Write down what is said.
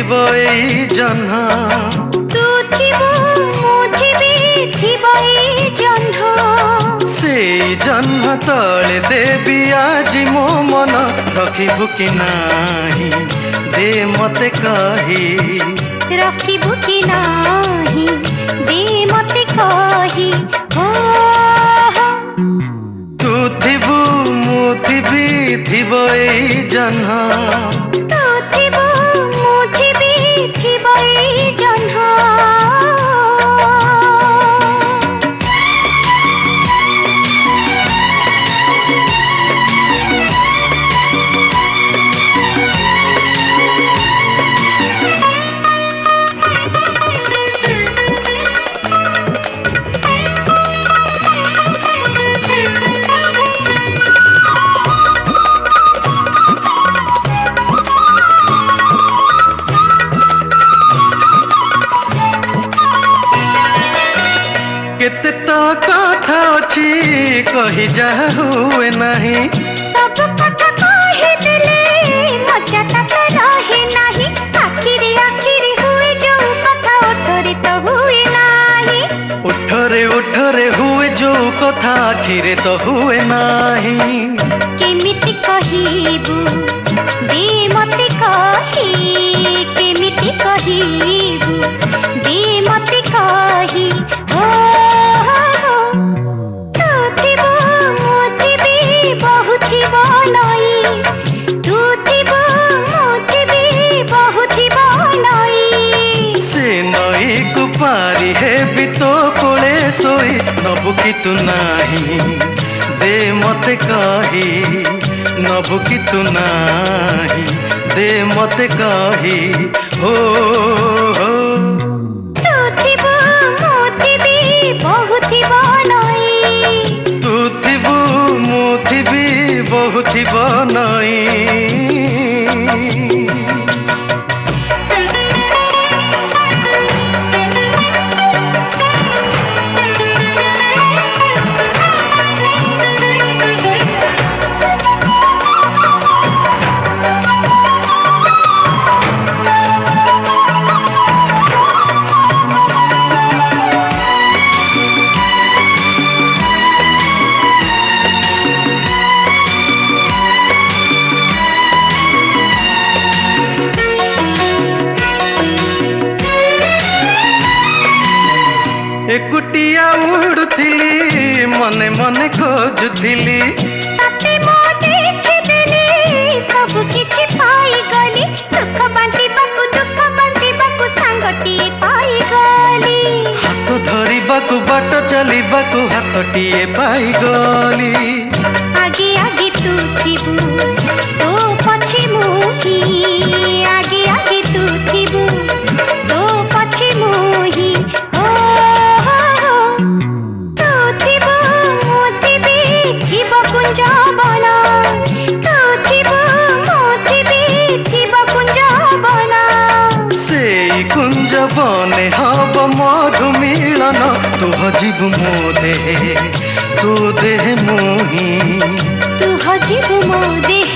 थिबो एई जह्न तू थिबो मु थिबी थिबो एई जह्न से जह्न तले देबी आज मो मन रखिबु कि नाही दे मते कही रखिबु कि नाही दे मते कही हो तू थिबु मु थिबी थिबो एई जह्न तू थिबो मु थिबी थिबो एई जह्न केते तो कथा अछि कहि जा हुए नहीं सब कथा कहि देले मजा तक रहे नहीं आखिरी आखिरी हुए जो कथा उठरे तो हुए नहीं उठरे हुए जो कथा आखिरे तो हुए नहीं केमिति कहिबु दे मते कही केमिति कहिबु दे मते कही हो तू थिबो मु थिबी बहु थिबो नई तू थिबो मु थिबी बहु थिबो नई से नई को पारी है भी तो कोले सोई नबु कि तू नाही दे मते कही नबु कि तू नाही दे मते कही हो तू थिबो मु थिबी बहु थिबो नई तू थिबु मु थिबी बहु थिबो नई एकुटिया उड़ुथिली मने मने खोजुथिली तते मो देखिदेली सब किछि पाई गली दुख बांटी बाकु सांगटी पाई गली हाथ धरी बाकु बाट चली बाकु हाथटिए पाई गली आगे आगे तू थिबु तो पछी मुही आगे आगे तू थिबु तो पछी मुही कुंज बने हब मधु मिलन तू हजिबु मो देह तू देह मोही तू हजिबु मो देह